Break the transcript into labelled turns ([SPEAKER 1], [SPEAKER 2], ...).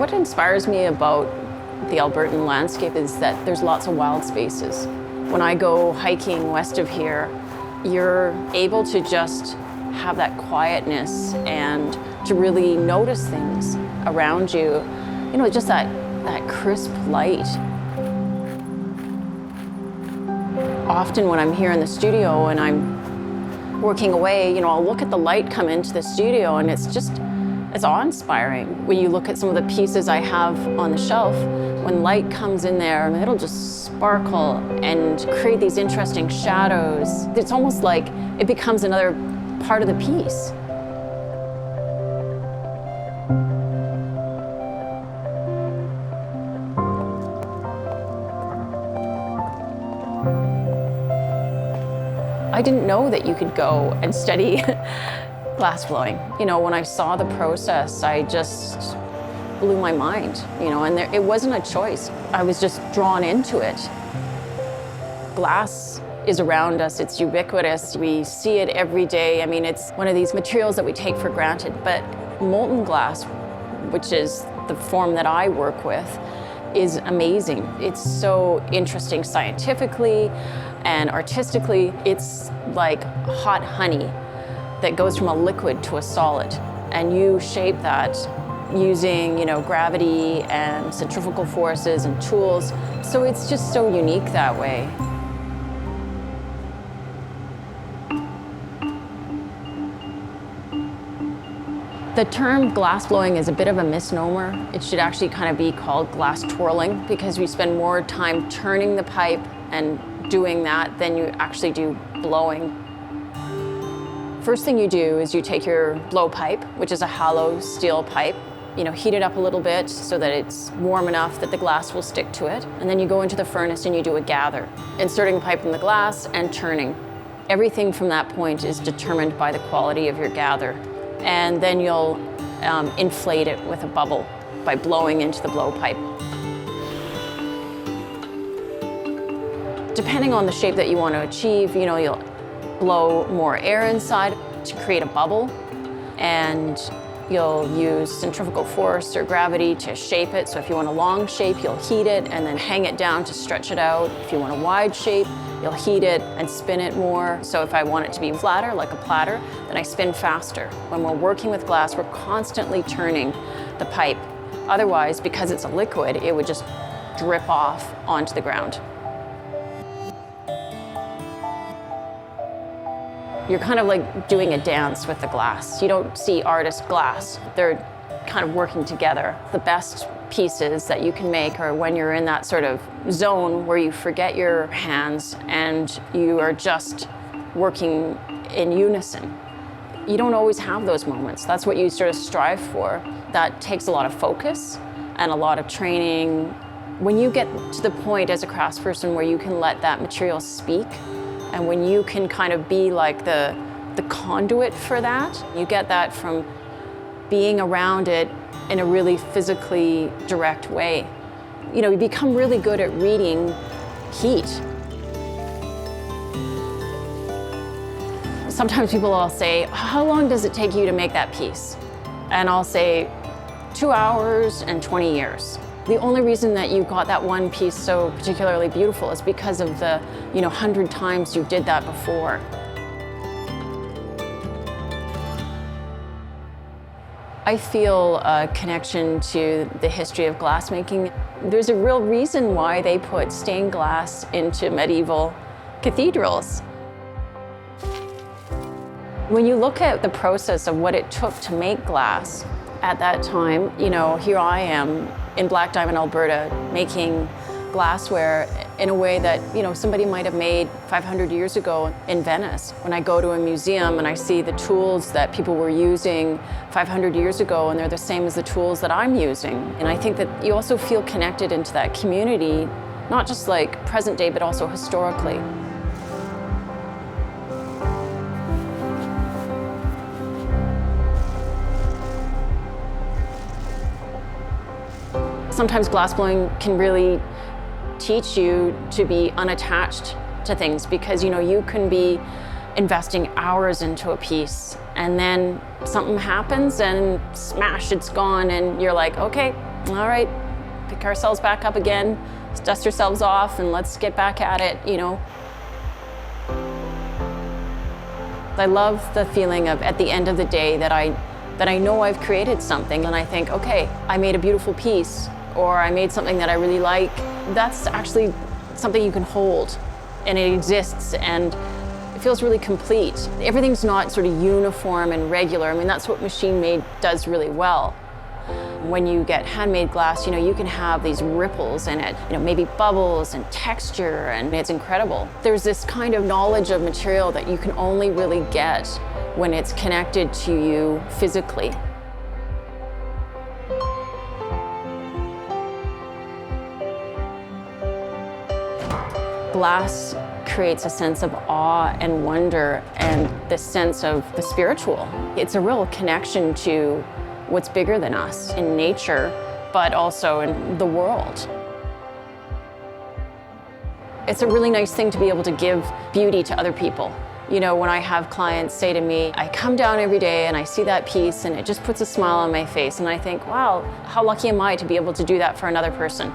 [SPEAKER 1] What inspires me about the Albertan landscape is that there's lots of wild spaces. When I go hiking west of here, you're able to just have that quietness and to really notice things around you. You know, just that crisp light. Often when I'm here in the studio and I'm working away, you know, I'll look at the light come into the studio and it's awe-inspiring. When you look at some of the pieces I have on the shelf, when light comes in there, it'll just sparkle and create these interesting shadows. It's almost like it becomes another part of the piece. I didn't know that you could go and study glassblowing. You know, when I saw the process, I just blew my mind, you know, and it wasn't a choice. I was just drawn into it. Glass is around us, it's ubiquitous. We see it every day. I mean, it's one of these materials that we take for granted, but molten glass, which is the form that I work with, is amazing. It's so interesting scientifically and artistically. It's like hot honey that goes from a liquid to a solid, and you shape that using, you know, gravity and centrifugal forces and tools. So it's just so unique that way. The term glass blowing is a bit of a misnomer. It should actually kind of be called glass twirling, because we spend more time turning the pipe and doing that than you actually do blowing. First thing you do is you take your blow pipe, which is a hollow steel pipe, you know, heat it up a little bit so that it's warm enough that the glass will stick to it. And then you go into the furnace and you do a gather, inserting the pipe in the glass and turning. Everything from that point is determined by the quality of your gather. And then you'll inflate it with a bubble by blowing into the blowpipe. Depending on the shape that you want to achieve, you know, you'll blow more air inside to create a bubble, and you'll use centrifugal force or gravity to shape it. So if you want a long shape, you'll heat it and then hang it down to stretch it out. If you want a wide shape, you'll heat it and spin it more. So if I want it to be flatter, like a platter, then I spin faster. When we're working with glass, we're constantly turning the pipe. Otherwise, because it's a liquid, it would just drip off onto the ground. You're kind of like doing a dance with the glass. You don't see artist glass. They're kind of working together. The best pieces that you can make are when you're in that sort of zone where you forget your hands and you are just working in unison. You don't always have those moments. That's what you sort of strive for. That takes a lot of focus and a lot of training. When you get to the point as a craftsperson where you can let that material speak, and when you can kind of be like the conduit for that, you get that from being around it in a really physically direct way. You know, you become really good at reading heat. Sometimes people will say, how long does it take you to make that piece? And I'll say, 2 hours and 20 years. The only reason that you got that one piece so particularly beautiful is because of the, 100 times you did that before. I feel a connection to the history of glassmaking. There's a real reason why they put stained glass into medieval cathedrals. When you look at the process of what it took to make glass at that time, here I am in Black Diamond, Alberta, making glassware in a way that, somebody might have made 500 years ago in Venice. When I go to a museum and I see the tools that people were using 500 years ago, and they're the same as the tools that I'm using. And I think that you also feel connected into that community, not just like present day, but also historically. Sometimes glassblowing can really teach you to be unattached to things, because you can be investing hours into a piece and then something happens and smash, it's gone, and you're like, okay, all right, pick ourselves back up again, let's dust ourselves off and let's get back at it, you know. I love the feeling of at the end of the day that I know I've created something and I think, okay, I made a beautiful piece or I made something that I really like. That's actually something you can hold and it exists and it feels really complete. Everything's not sort of uniform and regular. I mean, that's what machine made does really well. When you get handmade glass, you know, you can have these ripples in it, you know, maybe bubbles and texture, and it's incredible. There's this kind of knowledge of material that you can only really get when it's connected to you physically. Glass creates a sense of awe and wonder and this sense of the spiritual. It's a real connection to what's bigger than us in nature, but also in the world. It's a really nice thing to be able to give beauty to other people. You know, when I have clients say to me, I come down every day and I see that piece and it just puts a smile on my face and I think, wow, how lucky am I to be able to do that for another person?